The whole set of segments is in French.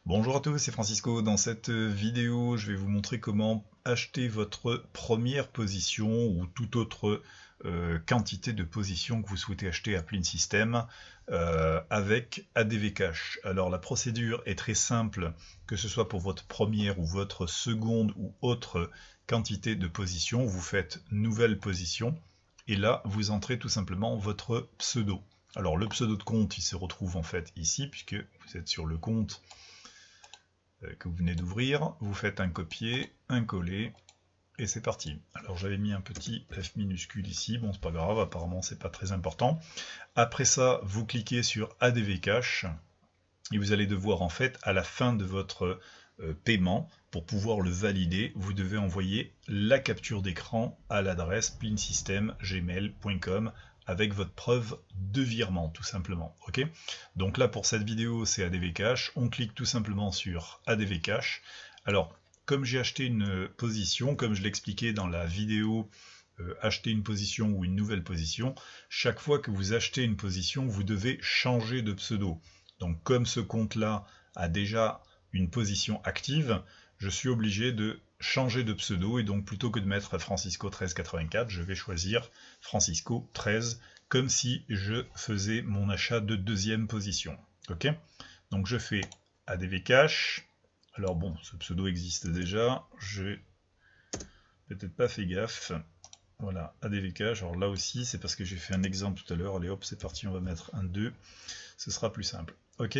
Bonjour à tous, c'est Francisco. Dans cette vidéo, je vais vous montrer comment acheter votre première position ou toute autre quantité de positions que vous souhaitez acheter à Plin System avec ADV Cash. Alors la procédure est très simple, que ce soit pour votre première ou votre seconde ou autre quantité de positions. Vous faites nouvelle position et là vous entrez tout simplement votre pseudo. Alors le pseudo de compte il se retrouve en fait ici puisque vous êtes sur le compte que vous venez d'ouvrir, vous faites un copier, un coller, et c'est parti. Alors j'avais mis un petit F minuscule ici, bon c'est pas grave, apparemment c'est pas très important. Après ça, vous cliquez sur ADV Cash, et vous allez devoir en fait, à la fin de votre paiement, pour pouvoir le valider, vous devez envoyer la capture d'écran à l'adresse plinsystem@gmail.com avec votre preuve de virement, tout simplement. Ok. Donc là, pour cette vidéo, c'est ADV Cash. On clique tout simplement sur ADV Cash. Alors, comme j'ai acheté une position, comme je l'expliquais dans la vidéo acheter une position ou une nouvelle position, chaque fois que vous achetez une position, vous devez changer de pseudo. Donc comme ce compte-là a déjà une position active, je suis obligé de changer de pseudo et donc plutôt que de mettre Francisco 1384, je vais choisir Francisco 13 comme si je faisais mon achat de deuxième position. Ok. Donc je fais ADV Cash. Alors bon, ce pseudo existe déjà, j'ai peut-être pas fait gaffe. Voilà, ADV Cash. Alors là aussi, c'est parce que j'ai fait un exemple tout à l'heure. Allez hop, c'est parti, on va mettre un 2. Ce sera plus simple. Ok.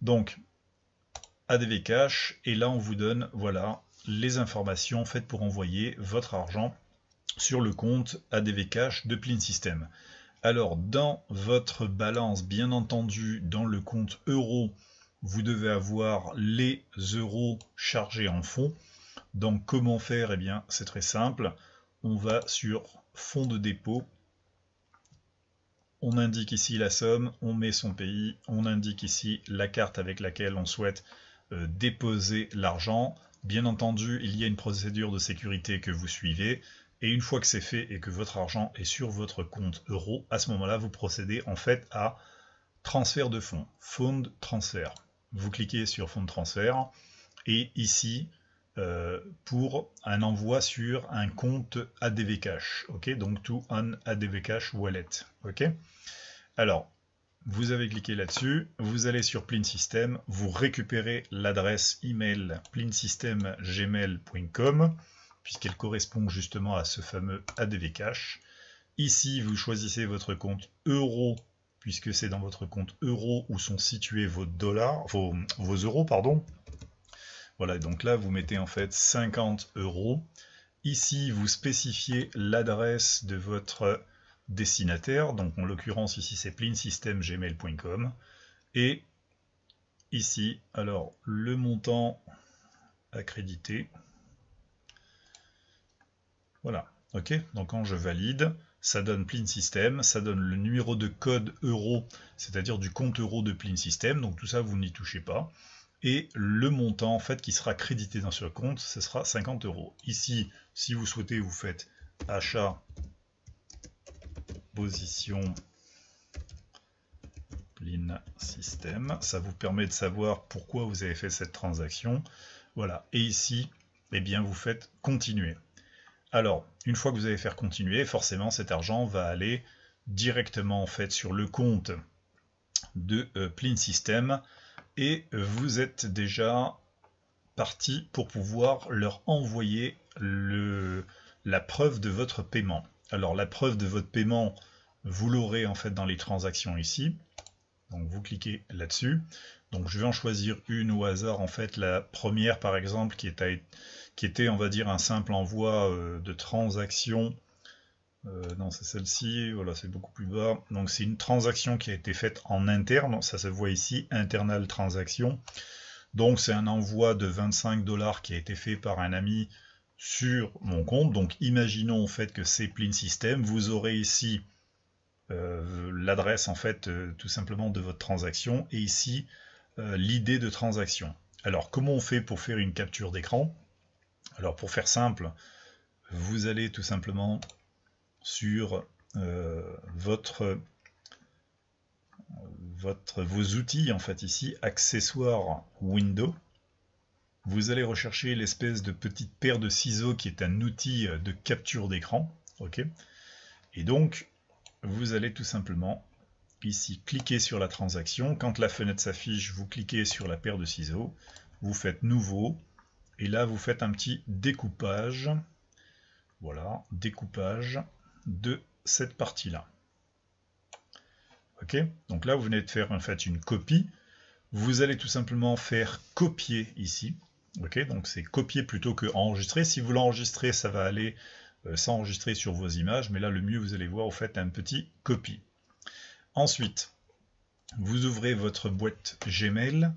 Donc, ADV Cash. Et là, on vous donne, voilà, les informations faites pour envoyer votre argent sur le compte ADV Cash de Plin System. Alors, dans votre balance, bien entendu, dans le compte euros, vous devez avoir les euros chargés en fonds. Donc, comment faire? Eh bien, c'est très simple. On va sur fonds de dépôt, on indique ici la somme, on met son pays, on indique ici la carte avec laquelle on souhaite déposer l'argent. Bien entendu, il y a une procédure de sécurité que vous suivez, et une fois que c'est fait et que votre argent est sur votre compte euro, à ce moment-là, vous procédez en fait à transfert de fonds, fund transfert. Vous cliquez sur fonds de transfert, et ici, pour un envoi sur un compte ADV Cash, ok, donc to an ADV Cash wallet, ok. Alors, vous avez cliqué là-dessus, vous allez sur Plin System, vous récupérez l'adresse email plinsystem@gmail.com puisqu'elle correspond justement à ce fameux ADV Cash. Ici, vous choisissez votre compte euro puisque c'est dans votre compte euro où sont situés vos dollars, vos euros, pardon. Voilà, donc là, vous mettez en fait 50 euros. Ici, vous spécifiez l'adresse de votre destinataire, donc en l'occurrence ici c'est plinsystem@gmail.com, et ici, alors le montant accrédité, voilà, ok, donc quand je valide, ça donne Plin System, ça donne le numéro de code euro, c'est-à-dire du compte euro de Plin System, donc tout ça vous n'y touchez pas, et le montant en fait qui sera crédité dans ce compte, ce sera 50 euros. Ici, si vous souhaitez, vous faites achat position Plin System, ça vous permet de savoir pourquoi vous avez fait cette transaction. Voilà, et ici, eh bien, vous faites continuer. Alors, une fois que vous allez faire continuer, forcément cet argent va aller directement en fait sur le compte de Plin System et vous êtes déjà parti pour pouvoir leur envoyer la preuve de votre paiement. Alors la preuve de votre paiement, vous l'aurez en fait dans les transactions ici. Donc vous cliquez là-dessus. Donc je vais en choisir une au hasard, en fait la première par exemple qui était on va dire un simple envoi de transaction. Non, c'est celle-ci, voilà, c'est beaucoup plus bas. Donc c'est une transaction qui a été faite en interne, ça se voit ici, internal transaction. Donc c'est un envoi de 25 $ qui a été fait par un ami sur mon compte. Donc imaginons en fait que c'est Plin System. Vous aurez ici l'adresse en fait tout simplement de votre transaction et ici l'idée de transaction. Alors comment on fait pour faire une capture d'écran? Alors pour faire simple, vous allez tout simplement sur votre vos outils, en fait ici, accessoires Windows. Vous allez rechercher l'espèce de petite paire de ciseaux qui est un outil de capture d'écran. Ok. Et donc, vous allez tout simplement ici cliquer sur la transaction. Quand la fenêtre s'affiche, vous cliquez sur la paire de ciseaux, vous faites nouveau, et là vous faites un petit découpage. Voilà, découpage de cette partie-là. Ok, donc là vous venez de faire en fait une copie. Vous allez tout simplement faire copier ici. Ok, donc c'est copier plutôt que enregistrer. Si vous l'enregistrez, ça va aller s'enregistrer sur vos images, mais là le mieux, vous allez voir, vous faites un petit copie. Ensuite, vous ouvrez votre boîte Gmail,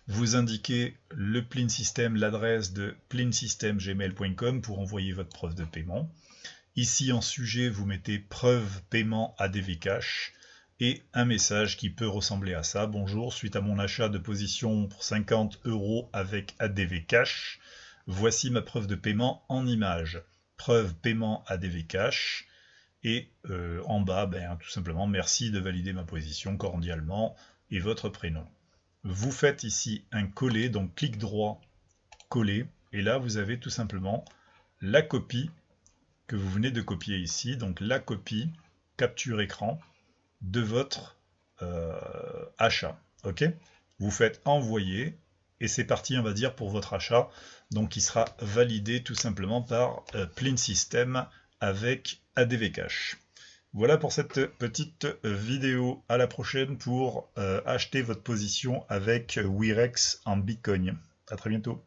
vous indiquez le Plin System, l'adresse de plinsystemgmail.com pour envoyer votre preuve de paiement. Ici en sujet, vous mettez preuve paiement ADV Cash et un message qui peut ressembler à ça. Bonjour, suite à mon achat de position pour 50 € avec ADV Cash, voici ma preuve de paiement en image. Preuve paiement ADV Cash. Et en bas, tout simplement, merci de valider ma position cordialement et votre prénom. Vous faites ici un coller, donc clic droit, coller, et là vous avez tout simplement la copie que vous venez de copier ici, donc la copie capture écran de votre achat. Ok, vous faites envoyer et c'est parti, on va dire, pour votre achat, donc il sera validé tout simplement par Plin System avec ADV Cash. Voilà pour cette petite vidéo. À la prochaine pour acheter votre position avec Wirex en Bitcoin. À très bientôt.